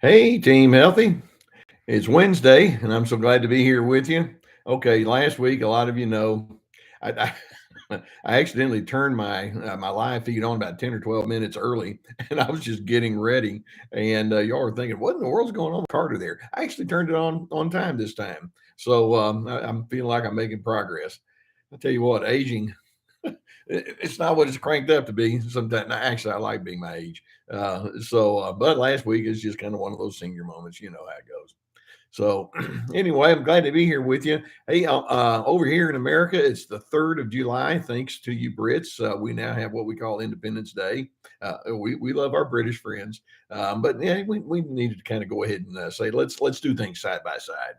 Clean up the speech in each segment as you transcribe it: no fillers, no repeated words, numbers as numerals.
Hey, Team Healthy. It's Wednesday, and I'm so glad to be here with you. Okay, last week, a lot of you know, I, I accidentally turned my live feed on about 10 or 12 minutes early, and I was just getting ready. And y'all were thinking, what in the world's going on with Carter there? I actually turned it on time this time. So I'm feeling like I'm making progress. I tell you what, aging it's not what it's cranked up to be. Sometimes, actually, I like being my age. But last week is just kind of one of those senior moments. You know how it goes. So, anyway, I'm glad to be here with you. Hey, over here in America, it's the 3rd of July. Thanks to you Brits, we now have what we call Independence Day. We love our British friends, but yeah, we needed to kind of go ahead and say let's do things side by side.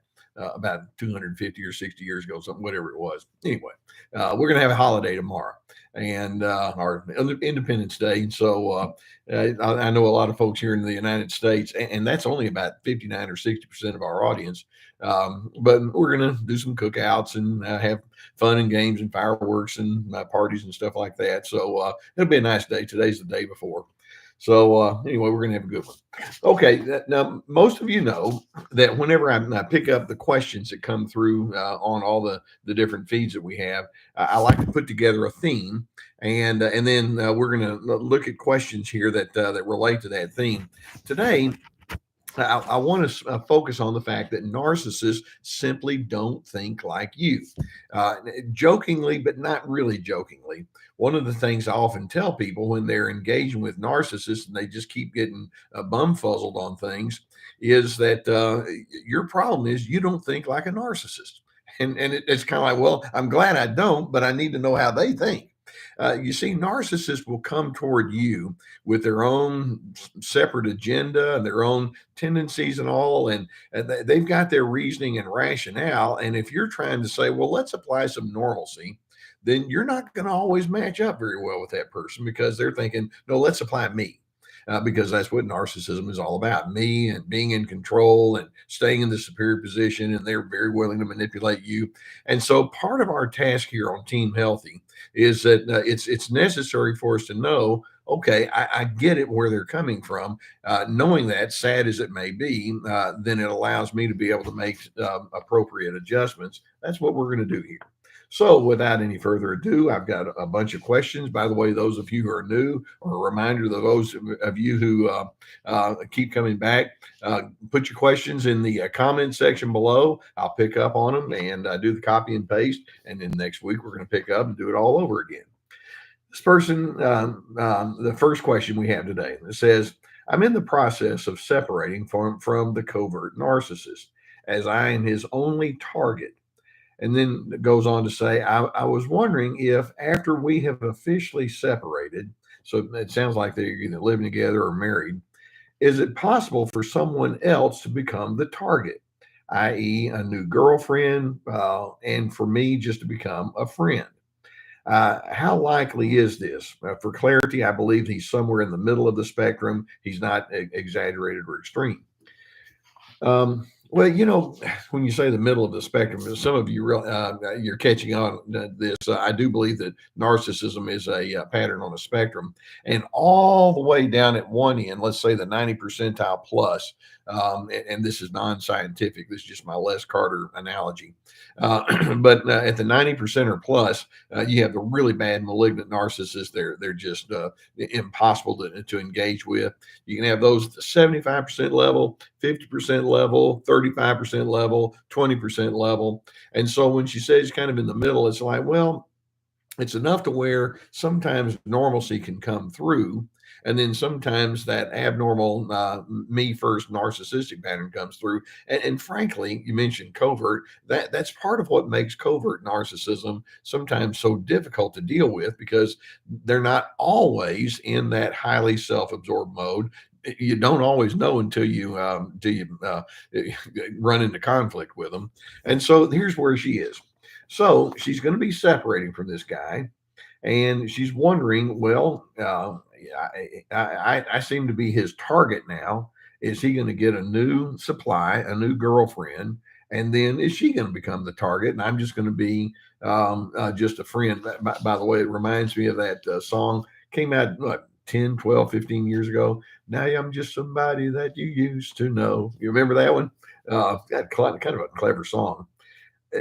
About 250 or 60 years ago, something, whatever it was. Anyway, we're going to have a holiday tomorrow and our Independence Day. So I know a lot of folks here in the United States, and that's only about 59 or 60% of our audience. But we're going to do some cookouts and have fun and games and fireworks and parties and stuff like that. So it'll be a nice day. Today's the day before. So anyway, we're going to have a good one. Okay, now most of you know that whenever I pick up the questions that come through on all the different feeds that we have, I like to put together a theme, and then we're going to look at questions here that relate to that theme. Today, I want to focus on the fact that narcissists simply don't think like you. Uh, Jokingly, but not really jokingly. One of the things I often tell people when they're engaging with narcissists and they just keep getting bumfuzzled on things is that your problem is you don't think like a narcissist. And it's kind of like, well, I'm glad I don't, but I need to know how they think. You see, narcissists will come toward you with their own separate agenda and their own tendencies and all, and they've got their reasoning and rationale. And if you're trying to say, well, let's apply some normalcy, then you're not going to always match up very well with that person because they're thinking, no, let's apply me. Because that's what narcissism is all about, me and being in control and staying in the superior position. And they're very willing to manipulate you. And so part of our task here on Team Healthy is that it's necessary for us to know, okay, I get it where they're coming from. Knowing that, sad as it may be, then it allows me to be able to make appropriate adjustments. That's what we're going to do here. So, without any further ado, I've got a bunch of questions. By the way, those of you who are new, or a reminder to those of you who keep coming back, put your questions in the comment section below. I'll pick up on them and do the copy and paste. And then next week, we're going to pick up and do it all over again. This person, the first question we have today, it says, I'm in the process of separating from the covert narcissist as I am his only target. And then it goes on to say, I was wondering if after we have officially separated, so it sounds like they're either living together or married, is it possible for someone else to become the target, i.e., a new girlfriend, and for me just to become a friend? How likely is this? For clarity, I believe he's somewhere in the middle of the spectrum. He's not exaggerated or extreme. Well, when you say the middle of the spectrum, some of you you're catching on this. I do believe that narcissism is a pattern on a spectrum, and all the way down at one end, let's say the 90 percentile plus, and this is non-scientific. This is just my Les Carter analogy. But at the 90% or plus, you have the really bad malignant narcissists. They're just impossible to engage with. You can have those at the 75% level, 50% level, 35% level, 20% level. And so when she says kind of in the middle, it's like, well, it's enough to where sometimes normalcy can come through. And then sometimes that abnormal me first narcissistic pattern comes through. And frankly, you mentioned covert. That's part of what makes covert narcissism sometimes so difficult to deal with because they're not always in that highly self-absorbed mode. You don't always know until you run into conflict with them. And so here's where she is. So she's going to be separating from this guy, and she's wondering, well, I seem to be his target now. Is he going to get a new supply, a new girlfriend? And then is she going to become the target? And I'm just going to be just a friend. By the way, it reminds me of that song came out, what, 10, 12, 15 years ago. Now I'm just somebody that you used to know. You remember that one? Kind of a clever song.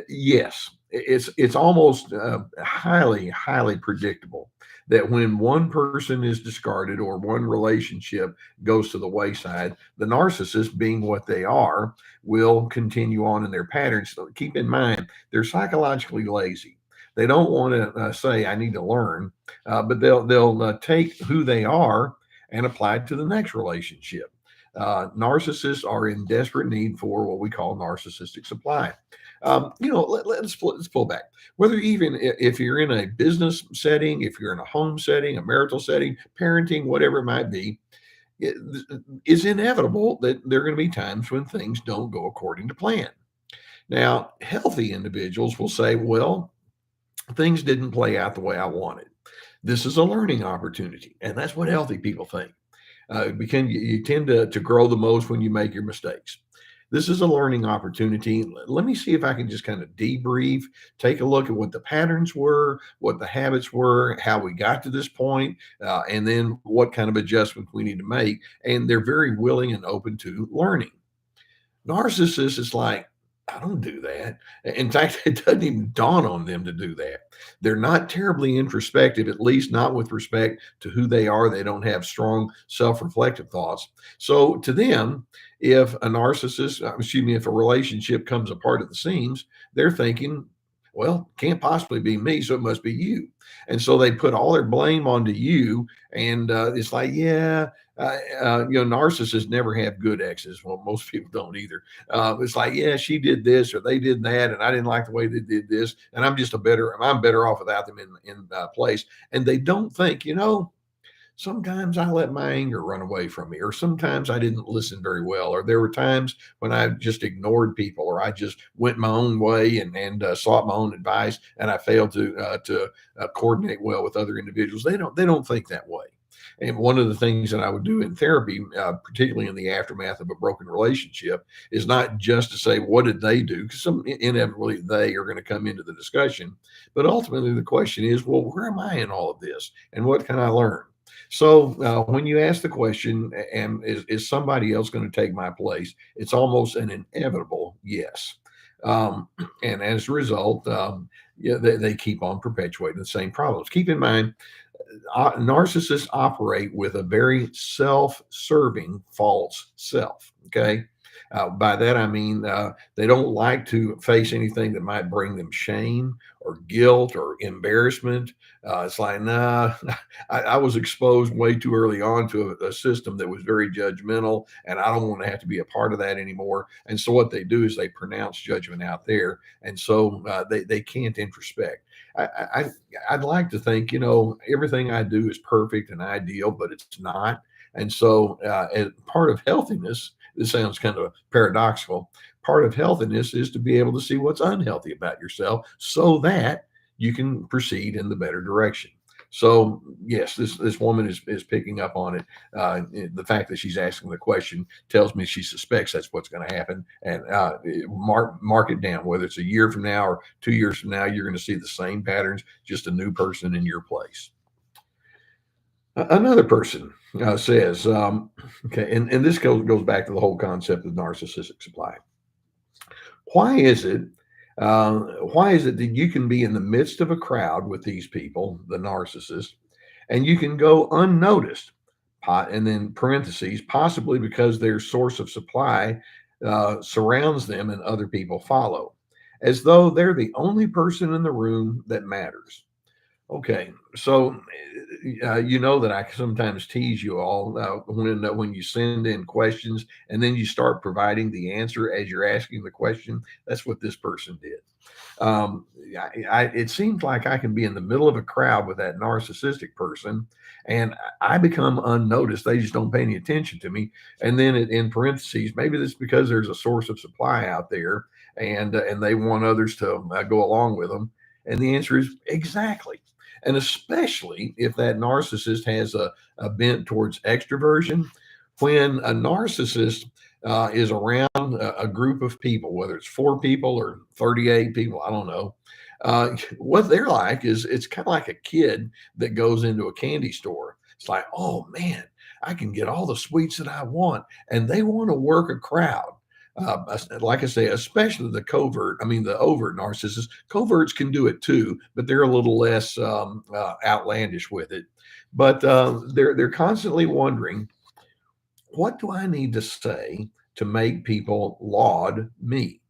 Yes, it's almost highly predictable that when one person is discarded or one relationship goes to the wayside, the narcissist, being what they are, will continue on in their patterns. So keep in mind, they're psychologically lazy. They don't want to say, "I need to learn," but they'll take who they are and apply it to the next relationship. Narcissists are in desperate need for what we call narcissistic supply. Let's pull back. Whether even if you're in a business setting, if you're in a home setting, a marital setting, parenting, whatever it might be, it, it's inevitable that there are going to be times when things don't go according to plan. Now, healthy individuals will say, well, things didn't play out the way I wanted. This is a learning opportunity. And that's what healthy people think. You tend to grow the most when you make your mistakes. This is a learning opportunity. Let me see if I can just kind of debrief, take a look at what the patterns were, what the habits were, how we got to this point, and then what kind of adjustments we need to make. And they're very willing and open to learning. Narcissists is like, I don't do that. In fact, it doesn't even dawn on them to do that. They're not terribly introspective, at least not with respect to who they are. They don't have strong self-reflective thoughts. So to them, if a narcissist, if a relationship comes apart at the seams, they're thinking, well, can't possibly be me, so it must be you. And so they put all their blame onto you. And it's like, yeah, narcissists never have good exes. Well, most people don't either. It's like, yeah, she did this or they did that, and I didn't like the way they did this, and I'm better off without them in place. And they don't think, sometimes I let my anger run away from me, or sometimes I didn't listen very well, or there were times when I just ignored people, or I just went my own way and sought my own advice, and I failed to coordinate well with other individuals. They don't think that way. And one of the things that I would do in therapy, particularly in the aftermath of a broken relationship, is not just to say, what did they do? Because inevitably they are going to come into the discussion. But ultimately, the question is, well, where am I in all of this? And what can I learn? So when you ask the question, and is somebody else going to take my place? It's almost an inevitable yes. And as a result, they keep on perpetuating the same problems. Keep in mind, narcissists operate with a very self-serving false self. Okay. By that, I mean, they don't like to face anything that might bring them shame or guilt or embarrassment. It's like, nah, I was exposed way too early on to a system that was very judgmental, and I don't want to have to be a part of that anymore. And so what they do is they pronounce judgment out there. And so they can't introspect. I'd like to think, everything I do is perfect and ideal, but it's not. And so as part of healthiness, this sounds kind of paradoxical. Part of healthiness is to be able to see what's unhealthy about yourself so that you can proceed in the better direction. So yes, this woman is picking up on it. The fact that she's asking the question tells me she suspects that's what's going to happen. And mark it down. Whether it's a year from now or 2 years from now, you're going to see the same patterns, just a new person in your place. Another person says, okay, and this goes back to the whole concept of narcissistic supply. Why is it that you can be in the midst of a crowd with these people, the narcissist, and you can go unnoticed, and then parentheses, possibly because their source of supply surrounds them and other people follow, as though they're the only person in the room that matters. Okay, so you know that I sometimes tease you all when you send in questions and then you start providing the answer as you're asking the question. That's what this person did. It seems like I can be in the middle of a crowd with that narcissistic person, and I become unnoticed. They just don't pay any attention to me. And then in parentheses, maybe that's because there's a source of supply out there, and they want others to go along with them. And the answer is exactly. And especially if that narcissist has a bent towards extroversion. When a narcissist is around a group of people, whether it's 4 people or 38 people, I don't know. What they're like is it's kind of like a kid that goes into a candy store. It's like, oh man, I can get all the sweets that I want, and they want to work a crowd. Like I say, especially the overt narcissists. Coverts can do it too, but they're a little less outlandish with it. But they're constantly wondering, what do I need to say to make people laud me?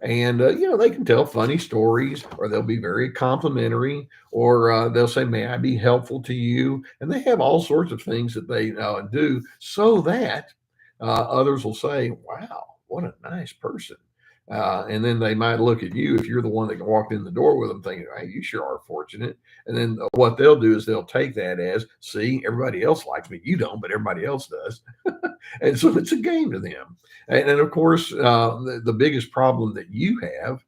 And they can tell funny stories, or they'll be very complimentary, or they'll say, may I be helpful to you? And they have all sorts of things that they do, so that others will say, wow, what a nice person. And then they might look at you, if you're the one that walked in the door with them, thinking, hey, you sure are fortunate. And then what they'll do is they'll take that as, see, everybody else likes me. You don't, but everybody else does. And so it's a game to them. And of course, the biggest problem that you have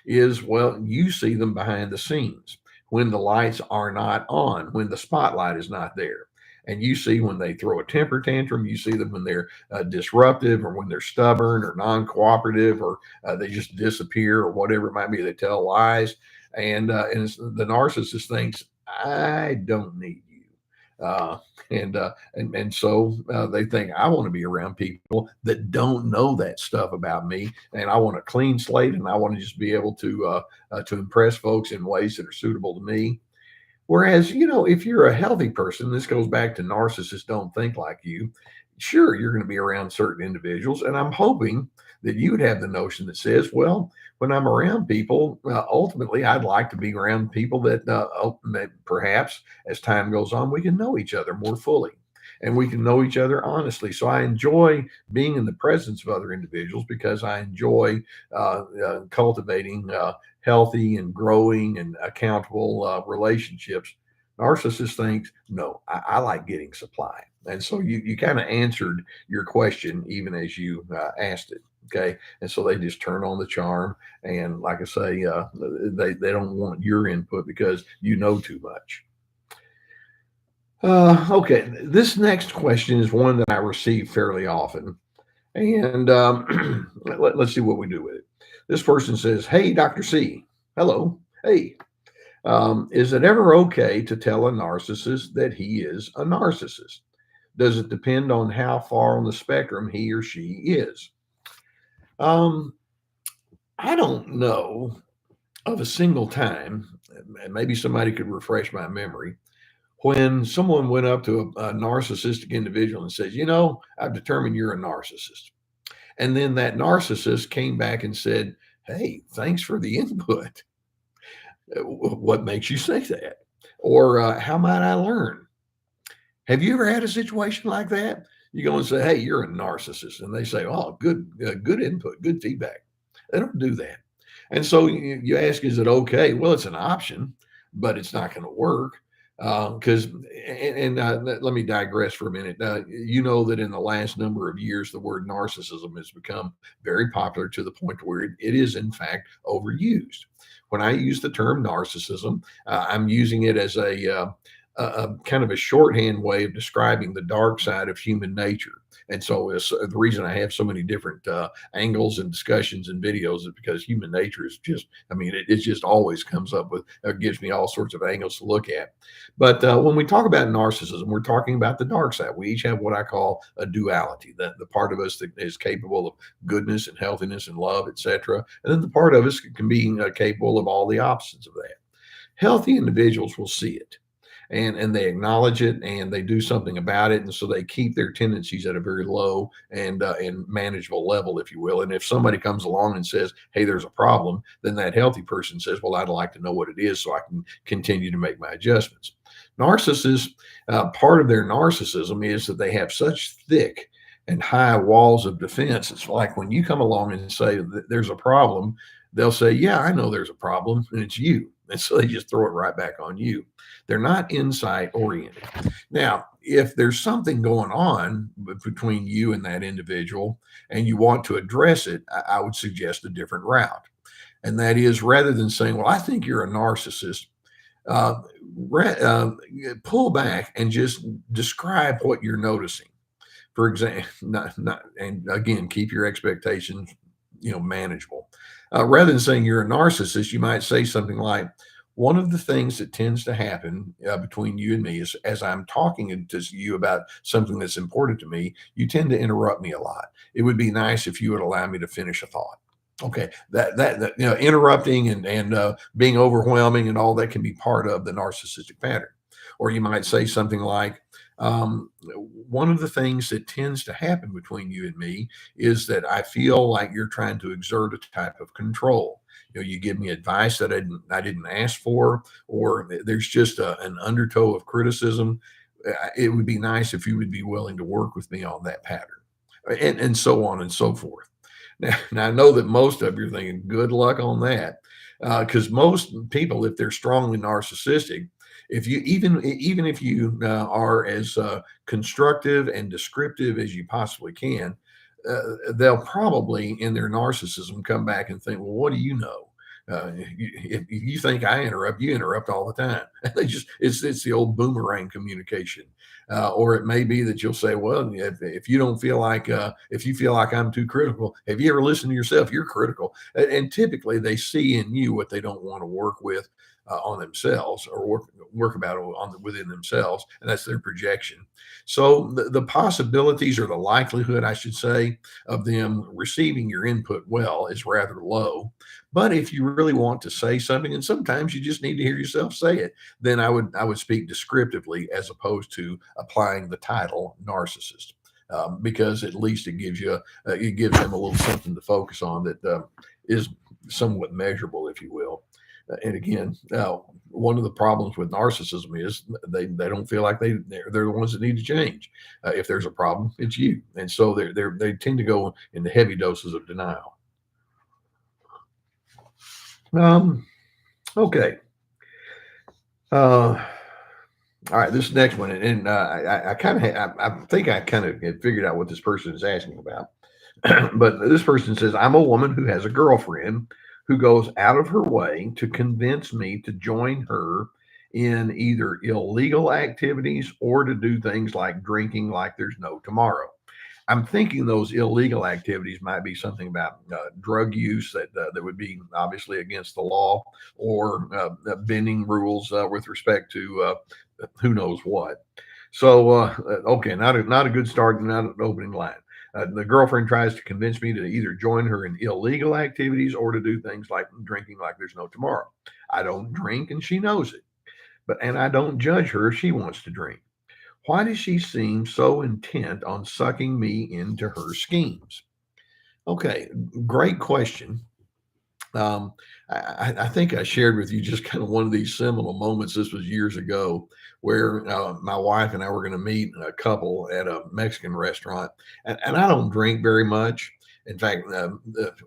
is, well, you see them behind the scenes when the lights are not on, when the spotlight is not there. And you see when they throw a temper tantrum, you see them when they're disruptive, or when they're stubborn or non-cooperative, or they just disappear, or whatever it might be. They tell lies. And the narcissist thinks, I don't need you. And so they think, I want to be around people that don't know that stuff about me, and I want a clean slate, and I want to just be able to impress folks in ways that are suitable to me. Whereas, if you're a healthy person, this goes back to narcissists don't think like you. Sure, you're going to be around certain individuals, and I'm hoping that you would have the notion that says, well, when I'm around people, ultimately, I'd like to be around people that perhaps as time goes on, we can know each other more fully, and we can know each other honestly. So I enjoy being in the presence of other individuals, because I enjoy cultivating healthy and growing and accountable relationships. Narcissist thinks, no, I like getting supply. And so you kind of answered your question even as you asked it. Okay. And so they just turn on the charm. And like I say, they don't want your input because you know too much. Okay. This next question is one that I receive fairly often. And let's see what we do with it. This person says, hey, Dr. C. Hello. Hey. Is it ever okay to tell a narcissist that he is a narcissist? Does it depend on how far on the spectrum he or she is? I don't know of a single time, and maybe somebody could refresh my memory, when someone went up to a narcissistic individual and says, I've determined you're a narcissist. And then that narcissist came back and said, hey, thanks for the input. What makes you say that? Or how might I learn? Have you ever had a situation like that? You go and say, hey, you're a narcissist. And they say, oh, good input, good feedback. They don't do that. And so you ask, is it okay? Well, it's an option, but it's not going to work. Because let me digress for a minute. You know that in the last number of years, the word narcissism has become very popular to the point where it is, in fact, overused. When I use the term narcissism, I'm using it as a kind of a shorthand way of describing the dark side of human nature. And so the reason I have so many different angles and discussions and videos is because human nature is just, it just always comes up with, gives me all sorts of angles to look at. But when we talk about narcissism, we're talking about the dark side. We each have what I call a duality, the part of us that is capable of goodness and healthiness and love, etc. And then the part of us can be capable of all the opposites of that. Healthy individuals will see it. And they acknowledge it, and they do something about it. And so they keep their tendencies at a very low and manageable level, if you will. And if somebody comes along and says, hey, there's a problem, then that healthy person says, well, I'd like to know what it is so I can continue to make my adjustments. Narcissists, part of their narcissism is that they have such thick and high walls of defense. It's like when you come along and say there's a problem, they'll say, yeah, I know there's a problem, and it's you. And so they just throw it right back on you. They're not insight oriented. Now, if there's something going on between you and that individual and you want to address it, I would suggest a different route. And that is, rather than saying, well, I think you're a narcissist, pull back and just describe what you're noticing. For example, and again, keep your expectations, manageable. Rather than saying you're a narcissist, you might say something like, one of the things that tends to happen between you and me is as I'm talking to you about something that's important to me, you tend to interrupt me a lot. It would be nice if you would allow me to finish a thought. Okay, that interrupting and being overwhelming and all that can be part of the narcissistic pattern. Or you might say something like, one of the things that tends to happen between you and me is that I feel like you're trying to exert a type of control. You give me advice that I didn't ask for, or there's just an undertow of criticism. It would be nice if you would be willing to work with me on that pattern, and so on and so forth. Now, I know that most of you are thinking, good luck on that. Because most people, if they're strongly narcissistic, if you even if you are as constructive and descriptive as you possibly can, they'll probably in their narcissism come back and think, well, what do you know? If you think I interrupt, you interrupt all the time. They just it's the old boomerang communication, or it may be that you'll say, well, if you don't feel like if you feel like I'm too critical, have you ever listened to yourself? You're critical, and typically they see in you what they don't want to work with on themselves or work about within themselves, and that's their projection. So the possibilities or the likelihood, I should say, of them receiving your input well is rather low. But if you really want to say something, and sometimes you just need to hear yourself say it, then I would speak descriptively as opposed to applying the title narcissist. Because at least it gives them a little something to focus on that is somewhat measurable, if you will. And again, one of the problems with narcissism is they don't feel like they're the ones that need to change. If there's a problem, it's you, and so they tend to go into heavy doses of denial. Um, okay. Uh, all right. This next one, and I kind of I think I kind of had figured out what this person is asking about. But this person says, I'm a woman who has a girlfriend who goes out of her way to convince me to join her in either illegal activities or to do things like drinking like there's no tomorrow. I'm thinking those illegal activities might be something about drug use that would be obviously against the law, or bending rules with respect to who knows what. So okay, not a good start, not an opening line. The girlfriend tries to convince me to either join her in illegal activities or to do things like drinking like there's no tomorrow. I don't drink, and she knows it, and I don't judge her if she wants to drink. Why does she seem so intent on sucking me into her schemes? Okay, great question. Um, I think I shared with you just kind of one of these seminal moments. This was years ago, where my wife and I were going to meet a couple at a Mexican restaurant, and I don't drink very much. In fact,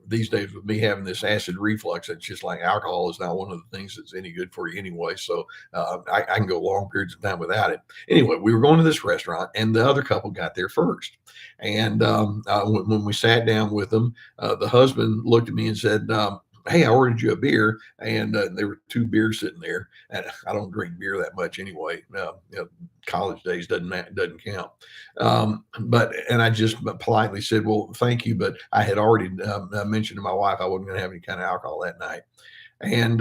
these days with me having this acid reflux, it's just like alcohol is not one of the things that's any good for you anyway. So I can go long periods of time without it. Anyway, we were going to this restaurant, and the other couple got there first. And when we sat down with them, the husband looked at me and said, hey, I ordered you a beer, and there were two beers sitting there. And I don't drink beer that much anyway. College days doesn't count. And I just politely said, well, thank you, but I had already mentioned to my wife I wasn't going to have any kind of alcohol that night, and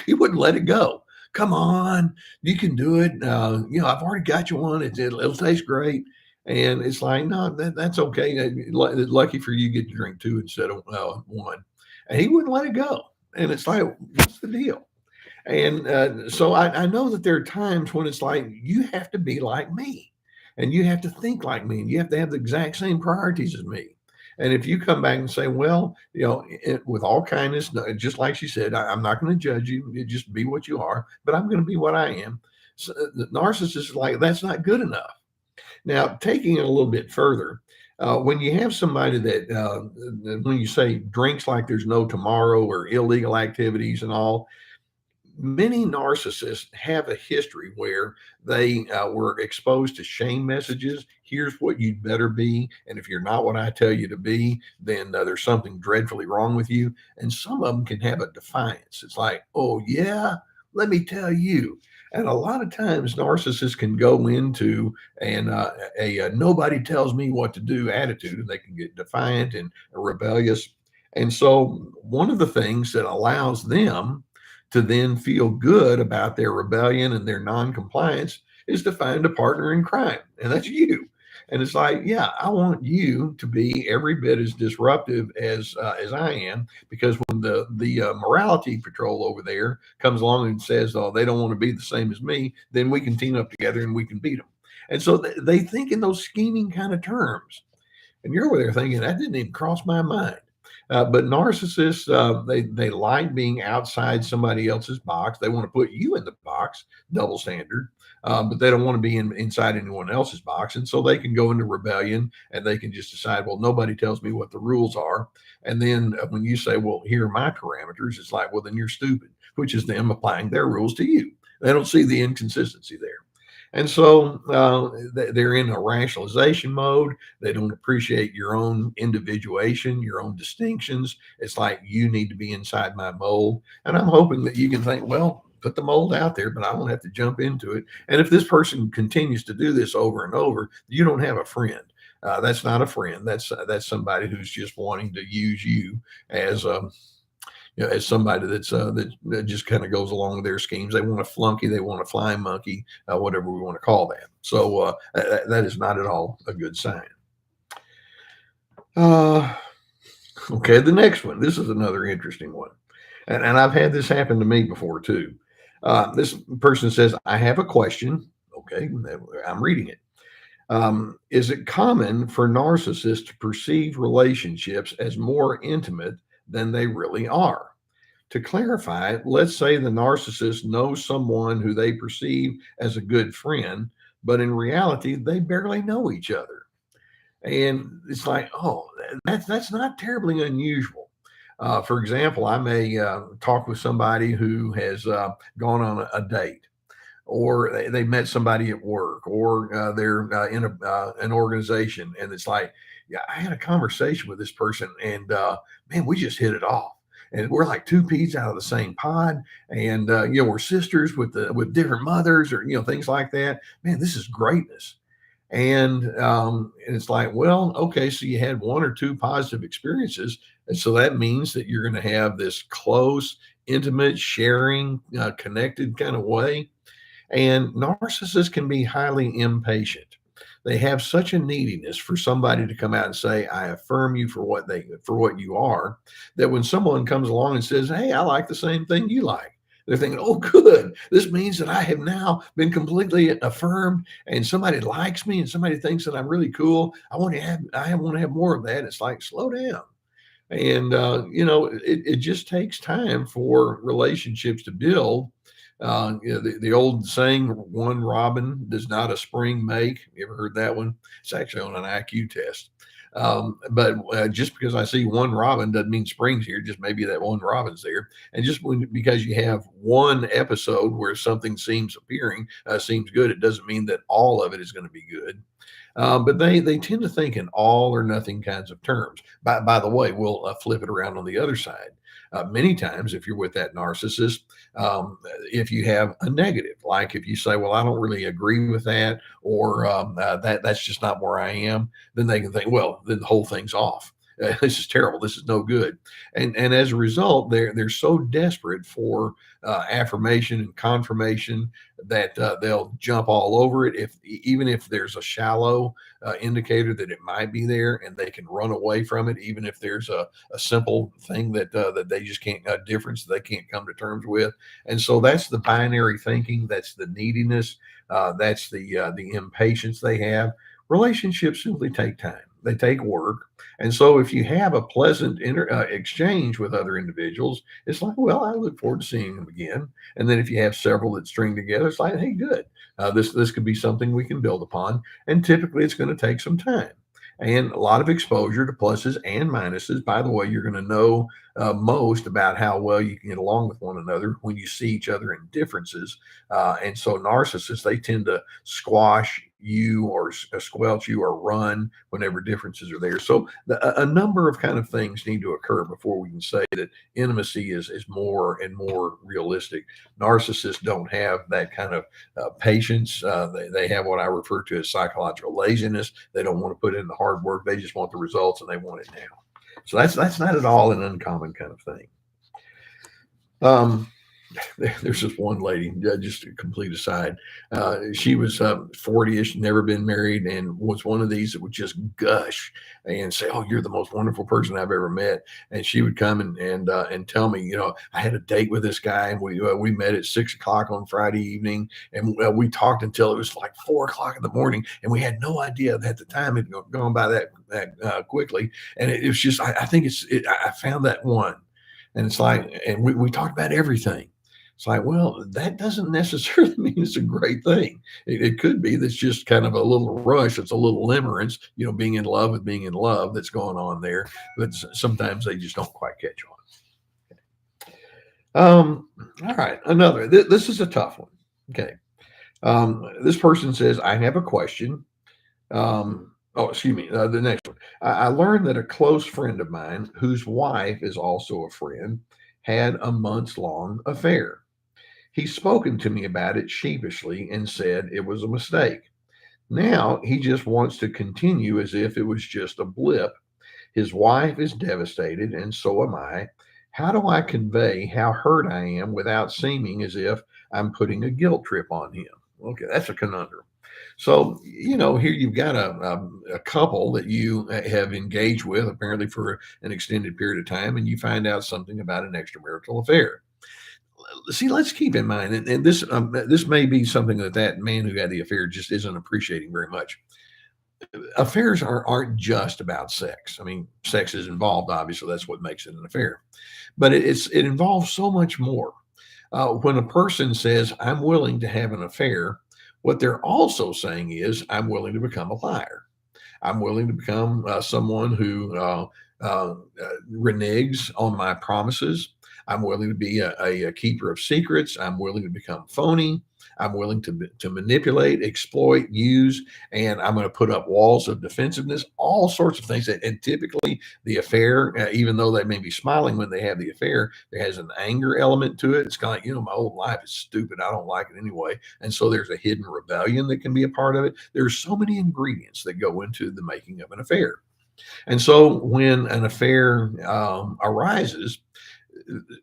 he wouldn't let it go. Come on, you can do it. I've already got you one. It'll taste great. And it's like, no, that's okay. Lucky for you, you get to drink two instead of one. And he wouldn't let it go. And it's like, what's the deal? And so I know that there are times when it's like, you have to be like me, and you have to think like me, and you have to have the exact same priorities as me. And if you come back and say, well, with all kindness, just like she said, I'm not going to judge you. You just be what you are, but I'm going to be what I am. So, the narcissist is like, that's not good enough. Now, taking it a little bit further, when you have somebody when you say drinks like there's no tomorrow or illegal activities and all, many narcissists have a history where they were exposed to shame messages. Here's what you'd better be. And if you're not what I tell you to be, then there's something dreadfully wrong with you. And some of them can have a defiance. It's like, oh, yeah, let me tell you. And a lot of times narcissists can go into a nobody tells me what to do attitude, and they can get defiant and rebellious. And so one of the things that allows them to then feel good about their rebellion and their non-compliance is to find a partner in crime, and that's you. And it's like, yeah, I want you to be every bit as disruptive as I am, because when the morality patrol over there comes along and says, oh, they don't want to be the same as me, then we can team up together and we can beat them. And so they think in those scheming kind of terms. And you're over there thinking, that didn't even cross my mind. But narcissists, they like being outside somebody else's box. They want to put you in the box, double standard, but they don't want to be inside anyone else's box. And so they can go into rebellion and they can just decide, well, nobody tells me what the rules are. And then when you say, well, here are my parameters, it's like, well, then you're stupid, which is them applying their rules to you. They don't see the inconsistency there. And so they're in a rationalization mode. They don't appreciate your own individuation, your own distinctions. It's like, you need to be inside my mold. And I'm hoping that you can think, well, put the mold out there, but I won't have to jump into it. And if this person continues to do this over and over, you don't have a friend. That's not a friend. That's somebody who's just wanting to use you as as somebody that just kind of goes along with their schemes. They want a flunky, they want a flying monkey, whatever we want to call that. So that is not at all a good sign. Okay, the next one. This is another interesting one, and I've had this happen to me before too. This person says, "I have a question." Okay, I'm reading it. Is it common for narcissists to perceive relationships as more intimate than they really are? To clarify, let's say the narcissist knows someone who they perceive as a good friend, but in reality, they barely know each other. And it's like, oh, that's not terribly unusual. For example, I may talk with somebody who has gone on a date, or they met somebody at work, or they're in an organization, and it's like, yeah, I had a conversation with this person, and man, we just hit it off. And we're like two peas out of the same pod, and we're sisters with different mothers, or things like that. Man, this is greatness. And it's like, well, okay, so you had one or two positive experiences, and so that means that you're going to have this close, intimate, sharing, connected kind of way. And narcissists can be highly impatient. They have such a neediness for somebody to come out and say, I affirm you for what you are, that when someone comes along and says, hey, I like the same thing you like, they're thinking, oh, good. This means that I have now been completely affirmed, and somebody likes me, and somebody thinks that I'm really cool. I want to have more of that. It's like, slow down. And it just takes time for relationships to build. The old saying, one robin does not a spring make. You ever heard that one? It's actually on an IQ test. But just because I see one robin doesn't mean spring's here. Just maybe that one robin's there. And just because you have one episode where something seems good, it doesn't mean that all of it is going to be good. But they tend to think in all or nothing kinds of terms. By the way, we'll flip it around on the other side. Many times, if you're with that narcissist, if you have a negative, like if you say, well, I don't really agree with that, or that's just not where I am, then they can think, well, then the whole thing's off. This is terrible. This is no good. And as a result, they're so desperate for affirmation and confirmation that they'll jump all over it. Even if there's a shallow indicator that it might be there, and they can run away from it, even if there's a simple thing that they just can't, a difference they can't come to terms with. And so that's the binary thinking. That's the neediness. That's the impatience they have. Relationships simply take time. They take work. And so if you have a pleasant exchange with other individuals, it's like, well, I look forward to seeing them again. And then if you have several that string together, it's like, hey, good. This could be something we can build upon. And typically it's going to take some time and a lot of exposure to pluses and minuses. By the way, you're going to know most about how well you can get along with one another when you see each other in differences. And so narcissists, they tend to squash you or squelch you or run whenever differences are there. So a number of kind of things need to occur before we can say that intimacy is more and more realistic. Narcissists don't have that kind of patience. They have what I refer to as psychological laziness. They don't want to put in the hard work. They just want the results, and they want it now. So that's not at all an uncommon kind of thing. There's this one lady, just a complete aside. She was 40-ish, never been married, and was one of these that would just gush and say, "Oh, you're the most wonderful person I've ever met." And she would come and tell me, I had a date with this guy, and we met at 6 o'clock on Friday evening, and we talked until it was like 4 o'clock in the morning, and we had no idea that the time had gone by that quickly. And it was just, I think I found that one, and it's like, and we talked about everything. It's like, well, that doesn't necessarily mean it's a great thing. It could be that's just kind of a little rush. It's a little limerence, being in love with being in love that's going on there. But sometimes they just don't quite catch on. All right. Another. This is a tough one. Okay. This person says, I have a question. Excuse me. The next one. I learned that a close friend of mine, whose wife is also a friend, had a months-long affair. He's spoken to me about it sheepishly and said it was a mistake. Now he just wants to continue as if it was just a blip. His wife is devastated, and so am I. How do I convey how hurt I am without seeming as if I'm putting a guilt trip on him? Okay, that's a conundrum. So, here you've got a couple that you have engaged with apparently for an extended period of time, and you find out something about an extramarital affair. See, let's keep in mind, and this may be something that man who had the affair just isn't appreciating very much. Affairs aren't just about sex. I mean, sex is involved, obviously. That's what makes it an affair. But it involves so much more. When a person says, I'm willing to have an affair, what they're also saying is, I'm willing to become a liar. I'm willing to become someone who reneges on my promises. I'm willing to be a keeper of secrets. I'm willing to become phony. I'm willing to manipulate, exploit, use, and I'm going to put up walls of defensiveness, all sorts of things. And typically, the affair, even though they may be smiling when they have the affair, there has an anger element to it. It's kind of like, my whole life is stupid. I don't like it anyway. And so there's a hidden rebellion that can be a part of it. There's so many ingredients that go into the making of an affair. And so when an affair arises,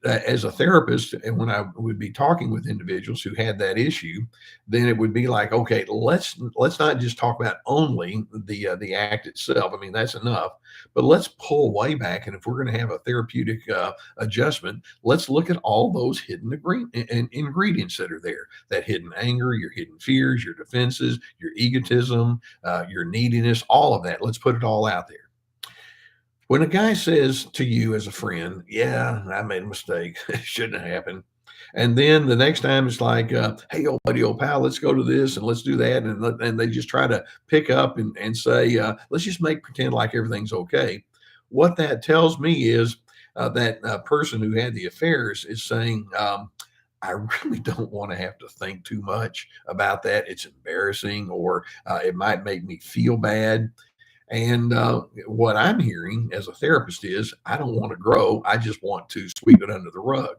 as a therapist, and when I would be talking with individuals who had that issue, then it would be like, okay, let's not just talk about only the act itself. I mean, that's enough, but let's pull way back. And if we're going to have a therapeutic adjustment, let's look at all those hidden ingredients that are there: that hidden anger, your hidden fears, your defenses, your egotism, your neediness, all of that. Let's put it all out there. When a guy says to you as a friend, yeah, I made a mistake, it shouldn't have happened. And then the next time it's like, hey, old buddy, old pal, let's go to this and let's do that. And they just try to pick up and say, let's just pretend like everything's okay. What that tells me is that person who had the affairs is saying, I really don't want to have to think too much about that. It's embarrassing, or it might make me feel bad. And what I'm hearing as a therapist is, I don't want to grow. I just want to sweep it under the rug.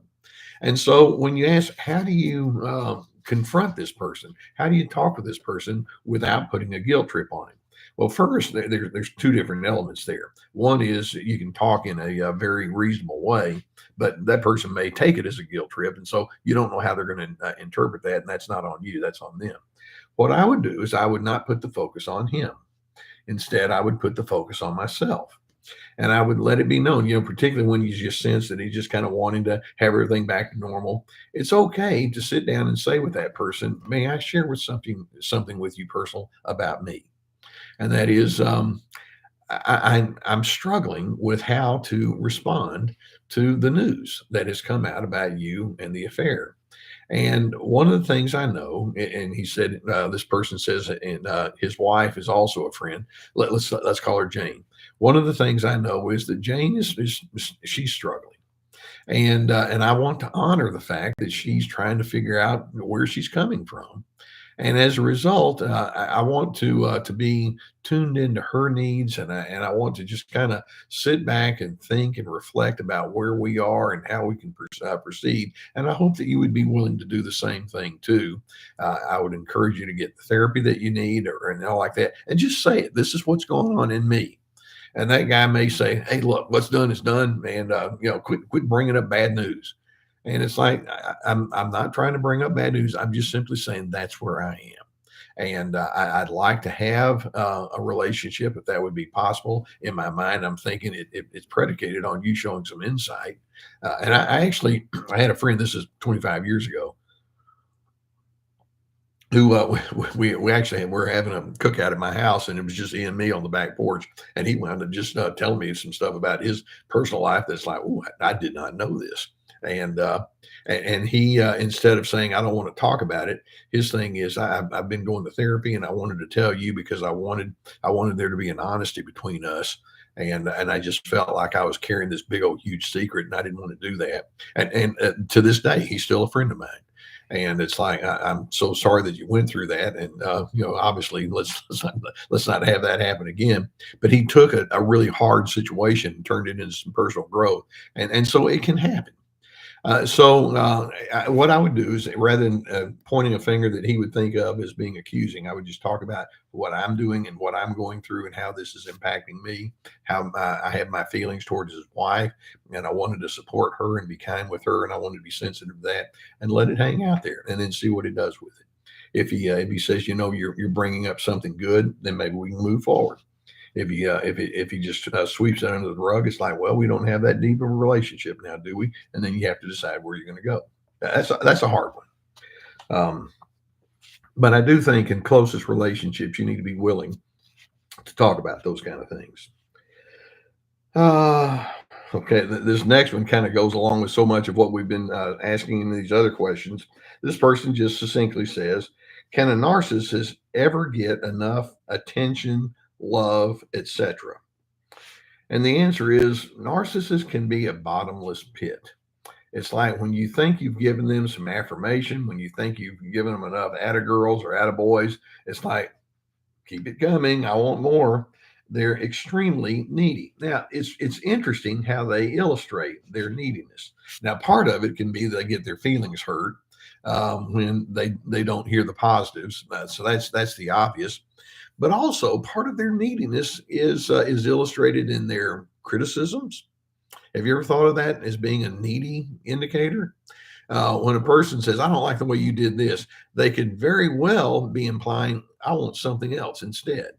And so when you ask, how do you confront this person? How do you talk with this person without putting a guilt trip on him? Well, first, there's two different elements there. One is you can talk in a very reasonable way, but that person may take it as a guilt trip. And so you don't know how they're going to interpret that. And that's not on you, that's on them. What I would do is I would not put the focus on him. Instead, I would put the focus on myself, and I would let it be known, particularly when you just sense that he's just kind of wanting to have everything back to normal. It's okay to sit down and say with that person, may I share with something with you personal about me? And that is, I'm struggling with how to respond to the news that has come out about you and the affair. And one of the things I know, and he said, this person says, and his wife is also a friend. Let's call her Jane. One of the things I know is that Jane is she's struggling, and I want to honor the fact that she's trying to figure out where she's coming from. And as a result, I want to be tuned into her needs, and I want to just kind of sit back and think and reflect about where we are and how we can proceed. And I hope that you would be willing to do the same thing too. I would encourage you to get the therapy that you need, and all like that, and just say it. This is what's going on in me. And that guy may say, "Hey, look, what's done is done, and quit bringing up bad news." And it's like, I'm not trying to bring up bad news. I'm just simply saying that's where I am. And I'd like to have a relationship if that would be possible. In my mind, I'm thinking it's predicated on you showing some insight. And I actually, I had a friend, this is 25 years ago, who we actually were having a cookout at my house, and it was just he and me on the back porch, and he wound up just telling me some stuff about his personal life that's like, oh, I did not know this. And and he instead of saying I don't want to talk about it, his thing is I've been going to therapy, and I wanted to tell you because I wanted there to be an honesty between us. And I just felt like I was carrying this big old huge secret, and I didn't want to do that. And to this day, he's still a friend of mine. And it's like I'm so sorry that you went through that, and obviously let's not have that happen again. But he took a really hard situation and turned it into some personal growth, and so it can happen. What I would do is rather than pointing a finger that he would think of as being accusing, I would just talk about what I'm doing and what I'm going through and how this is impacting me, how I have my feelings towards his wife, and I wanted to support her and be kind with her, and I wanted to be sensitive to that and let it hang out there, and then see what he does with it. If he says, you're bringing up something good, then maybe we can move forward. If he just sweeps it under the rug, it's like, well, we don't have that deep of a relationship now, do we? And then you have to decide where you're going to go. That's a hard one. But I do think in closest relationships, you need to be willing to talk about those kind of things. Okay, this next one kind of goes along with so much of what we've been asking in these other questions. This person just succinctly says, can a narcissist ever get enough attention, love, etc.? And the answer is narcissists can be a bottomless pit. It's like when you think you've given them some affirmation, when you think you've given them enough attagirls or attaboys, it's like, keep it coming. I want more. They're extremely needy. Now, it's interesting how they illustrate their neediness. Now, part of it can be they get their feelings hurt when they don't hear the positives. So that's the obvious. But also, part of their neediness is illustrated in their criticisms. Have you ever thought of that as being a needy indicator? When a person says, I don't like the way you did this, they could very well be implying, I want something else instead.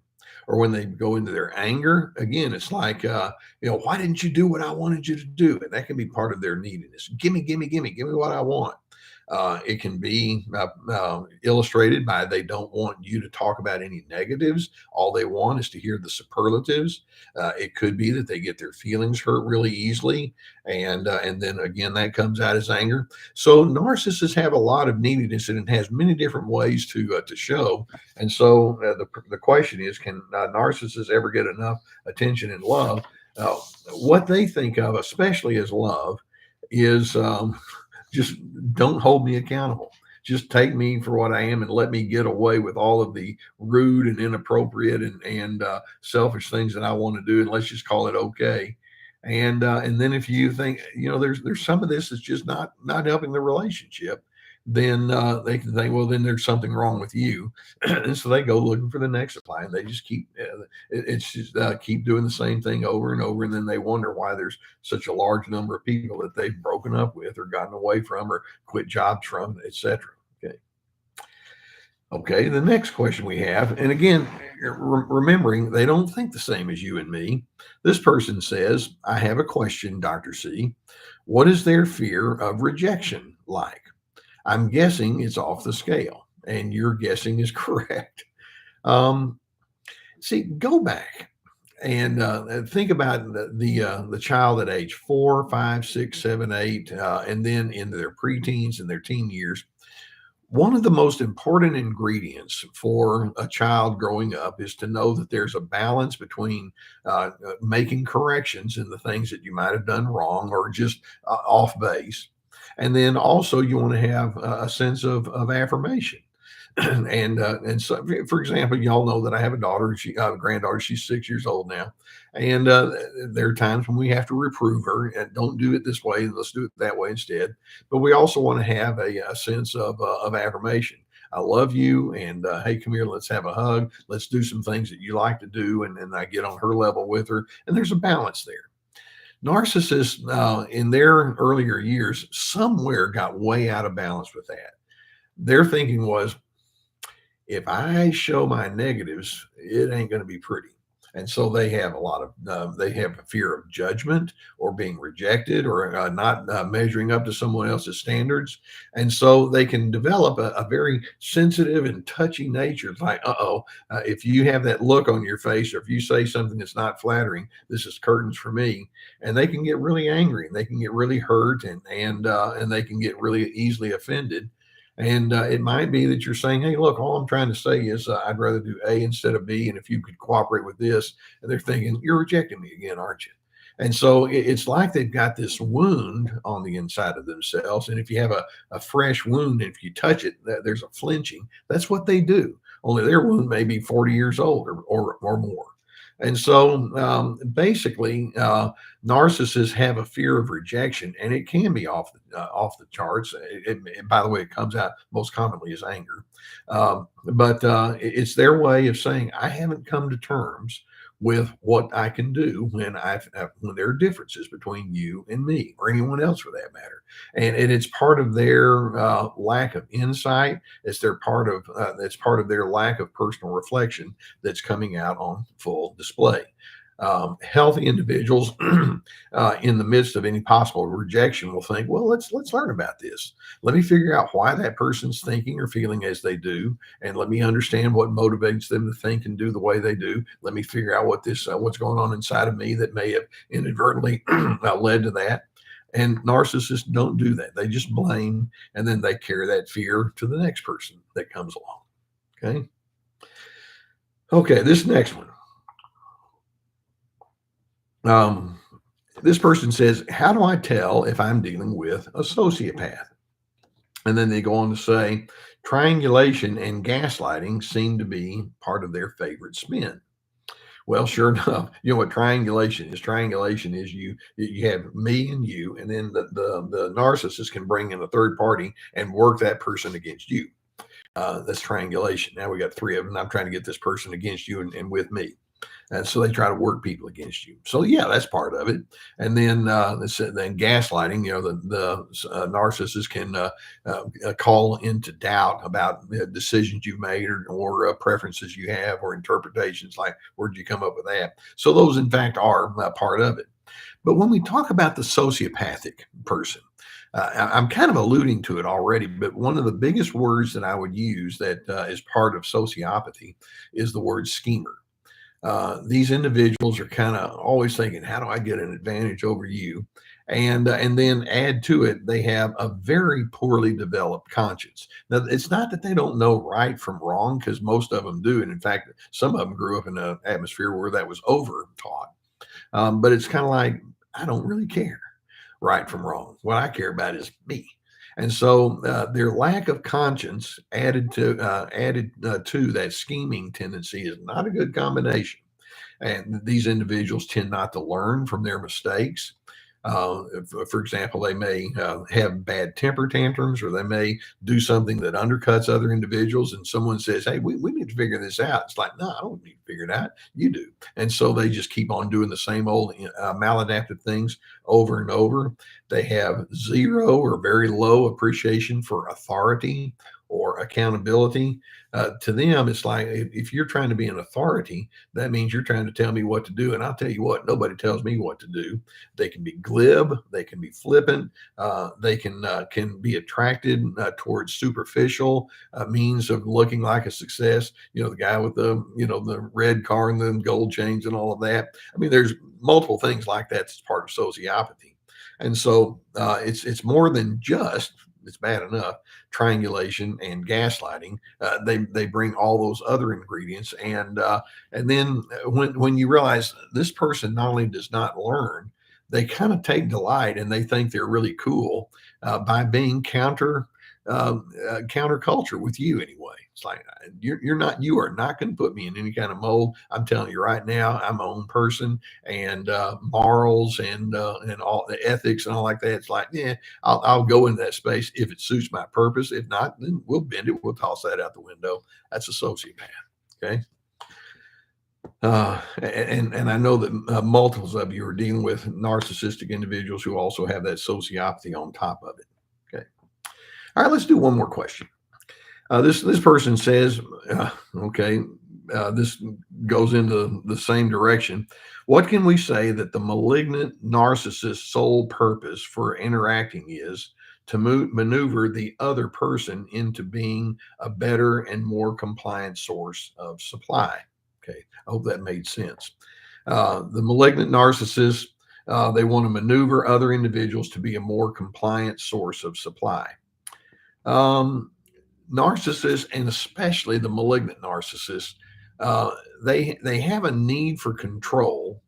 Or when they go into their anger, again, it's like, why didn't you do what I wanted you to do? And that can be part of their neediness. Gimme, gimme, gimme, give me what I want. It can be illustrated by they don't want you to talk about any negatives. All they want is to hear the superlatives. It could be that they get their feelings hurt really easily, and then again that comes out as anger. So narcissists have a lot of neediness, and it has many different ways to show. And so the question is, can narcissists ever get enough attention and love? What they think of, especially as love, is just don't hold me accountable. Just take me for what I am and let me get away with all of the rude and inappropriate and selfish things that I want to do, and let's just call it okay. And then if you think there's some of this that's just not helping the relationship, then they can think, well, then there's something wrong with you, and so they go looking for the next supply, and they just keep doing the same thing over and over, and then they wonder why there's such a large number of people that they've broken up with or gotten away from or quit jobs from, etc. Okay, the next question we have, and again, remembering they don't think the same as you and me. This person says, I have a question, Dr. C. What is their fear of rejection like? I'm guessing it's off the scale, and your guessing is correct. See, go back and think about the child at age 4, 5, 6, 7, 8, and then into their preteens and their teen years. One of the most important ingredients for a child growing up is to know that there's a balance between making corrections in the things that you might have done wrong or just off base. And then also you want to have a sense of affirmation. And so, for example, y'all know that I have a daughter, a granddaughter. She's 6 years old now, and there are times when we have to reprove her and don't do it this way. Let's do it that way instead. But we also want to have a sense of affirmation. I love you, and hey, come here, let's have a hug. Let's do some things that you like to do, and I get on her level with her, and there's a balance there. Narcissists, in their earlier years, somewhere got way out of balance with that. Their thinking was, if I show my negatives, it ain't going to be pretty. And so they have a lot of, they have a fear of judgment or being rejected or not measuring up to someone else's standards. And so they can develop a very sensitive and touchy nature. It's like, if you have that look on your face, or if you say something that's not flattering, this is curtains for me. And they can get really angry, and they can get really hurt, and they can get really easily offended. And it might be that you're saying, hey, look, all I'm trying to say is I'd rather do A instead of B. And if you could cooperate with this, and they're thinking, you're rejecting me again, aren't you? And so it's like they've got this wound on the inside of themselves. And if you have a fresh wound, if you touch it, there's a flinching. That's what they do. Only their wound may be 40 years old or more. And so basically, narcissists have a fear of rejection, and it can be off the charts. By the way, it comes out most commonly as anger, but it's their way of saying, "I haven't come to terms with what I can do when there are differences between you and me, or anyone else for that matter." And it's part of their lack of insight. It's part of their lack of personal reflection that's coming out on full display. Healthy individuals in the midst of any possible rejection will think, well, let's learn about this. Let me figure out why that person's thinking or feeling as they do, and let me understand what motivates them to think and do the way they do. Let me figure out what's going on inside of me that may have inadvertently led to that. And narcissists don't do that. They just blame, and then they carry that fear to the next person that comes along. Okay, this next one. This person says, how do I tell if I'm dealing with a sociopath? And then they go on to say, triangulation and gaslighting seem to be part of their favorite spin. Well, sure enough, you know what triangulation is? Triangulation is you have me and you, and then the narcissist can bring in a third party and work that person against you. That's triangulation. Now we got three of them. I'm trying to get this person against you and with me. And so they try to work people against you. So yeah, that's part of it. And then then gaslighting. You know, the narcissist can call into doubt about decisions you've made or preferences you have or interpretations. Like, where'd you come up with that? So those, in fact, are part of it. But when we talk about the sociopathic person, I'm kind of alluding to it already, but one of the biggest words that I would use that is part of sociopathy is the word schemer. These individuals are kind of always thinking, how do I get an advantage over you? And then add to it, they have a very poorly developed conscience. Now, it's not that they don't know right from wrong, because most of them do. And in fact, some of them grew up in an atmosphere where that was over taught. But it's kind of like, I don't really care right from wrong. What I care about is me. And so their lack of conscience added to that scheming tendency is not a good combination. And these individuals tend not to learn from their mistakes. For example, they may have bad temper tantrums, or they may do something that undercuts other individuals. And someone says, hey, we need to figure this out. It's like, no, I don't need to figure it out. You do. And so they just keep on doing the same old maladaptive things over and over. They have zero or very low appreciation for authority or accountability. To them, it's like, if you're trying to be an authority, that means you're trying to tell me what to do. And I'll tell you what, nobody tells me what to do. They can be glib, they can be flippant, they can be attracted towards superficial means of looking like a success. You know, the guy with the red car and the gold chains and all of that. I mean, there's multiple things like that as part of sociopathy. And so it's more than just, it's bad enough, triangulation and gaslighting. They bring all those other ingredients, and then when you realize this person not only does not learn, they kind of take delight, and they think they're really cool by being counterculture with you anyway. It's like, you are not going to put me in any kind of mold. I'm telling you right now, I'm my own person, and morals and all the ethics and all like that. It's like, yeah, I'll go into that space if it suits my purpose. If not, then we'll bend it. We'll toss that out the window. That's a sociopath. Okay. And I know that multiples of you are dealing with narcissistic individuals who also have that sociopathy on top of it. Okay. All right, let's do one more question. This person says, okay, this goes into the same direction. What can we say that the malignant narcissist's sole purpose for interacting is to maneuver the other person into being a better and more compliant source of supply? Okay, I hope that made sense. The malignant narcissist, they want to maneuver other individuals to be a more compliant source of supply. Um, Narcissists, and especially the malignant narcissists, uh, they have a need for control.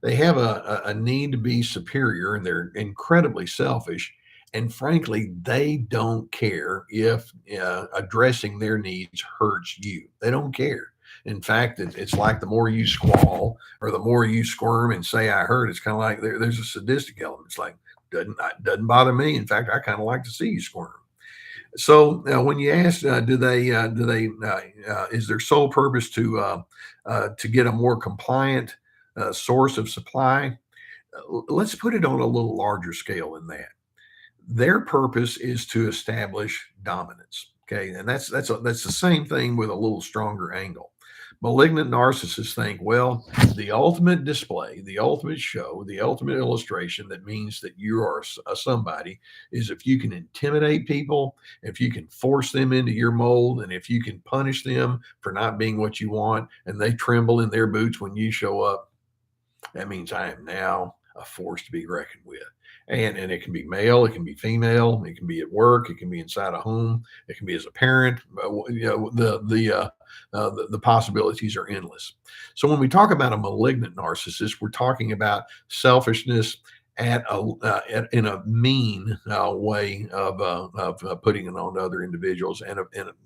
They have a need to be superior, and they're incredibly selfish. And frankly, they don't care if addressing their needs hurts you. They don't care. In fact, it's like the more you squall or the more you squirm and say "I hurt," it's kind of like there's a sadistic element. It's like doesn't bother me. In fact, I kind of like to see you squirm. So when you ask, is their sole purpose to get a more compliant source of supply? Let's put it on a little larger scale than that. Their purpose is to establish dominance. Okay, and that's the same thing with a little stronger angle. Malignant narcissists think, well, the ultimate display, the ultimate show, the ultimate illustration that means that you are a somebody is if you can intimidate people, if you can force them into your mold, and if you can punish them for not being what you want, and they tremble in their boots when you show up. That means I am now a force to be reckoned with. And it can be male, it can be female, it can be at work, it can be inside a home, it can be as a parent. The possibilities are endless. So when we talk about a malignant narcissist, we're talking about selfishness in a mean way of putting it on other individuals and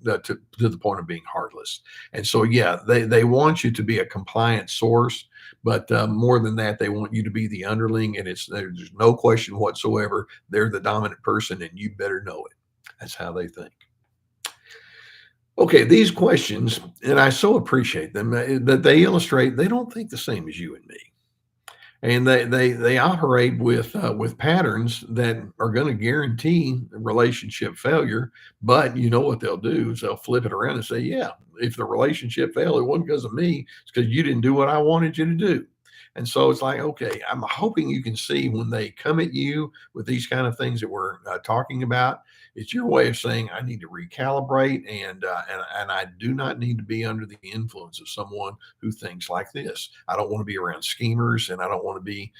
to the point of being heartless. And so, yeah, they want you to be a compliant source, but more than that, they want you to be the underling, and there's no question whatsoever they're the dominant person, and you better know it. That's how they think. Okay, these questions, and I so appreciate them that they illustrate they don't think the same as you and me, and they operate with patterns that are going to guarantee relationship failure. But you know what they'll do is they'll flip it around and say, "Yeah, if the relationship failed, it wasn't because of me. It's because you didn't do what I wanted you to do." And so it's like, okay, I'm hoping you can see when they come at you with these kind of things that we're talking about, it's your way of saying I need to recalibrate, and I do not need to be under the influence of someone who thinks like this. I don't want to be around schemers, and I don't want to be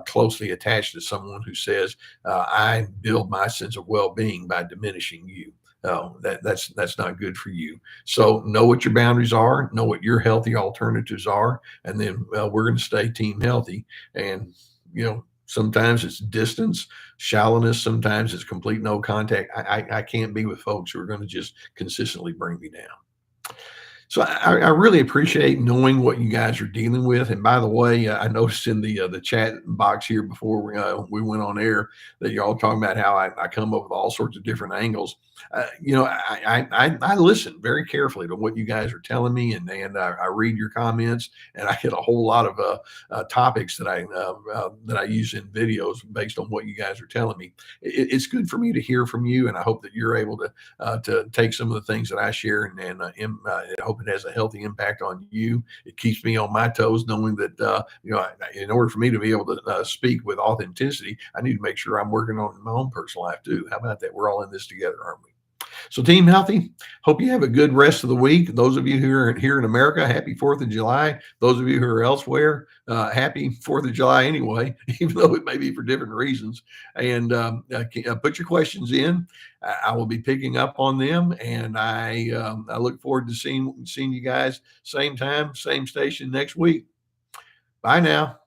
closely attached to someone who says I build my sense of well-being by diminishing you. No, that's not good for you. So know what your boundaries are, know what your healthy alternatives are, and then we're going to stay team healthy. And sometimes it's distance, shallowness. Sometimes it's complete no contact. I can't be with folks who are going to just consistently bring me down. So I really appreciate knowing what you guys are dealing with. And by the way, I noticed in the chat box here before we went on air that you're all talking about how I come up with all sorts of different angles. I listen very carefully to what you guys are telling me, and I read your comments, and I get a whole lot of topics that I use in videos based on what you guys are telling me. It's good for me to hear from you, and I hope that you're able to take some of the things that I share I hope it has a healthy impact on you. It keeps me on my toes, knowing that in order for me to be able to speak with authenticity, I need to make sure I'm working on my own personal life too. How about that? We're all in this together, aren't we? So, Team Healthy, hope you have a good rest of the week. Those of you who are here in America, happy 4th of July. Those of you who are elsewhere, happy 4th of July anyway, even though it may be for different reasons. And put your questions in. I will be picking up on them, and I look forward to seeing you guys same time, same station next week. Bye now.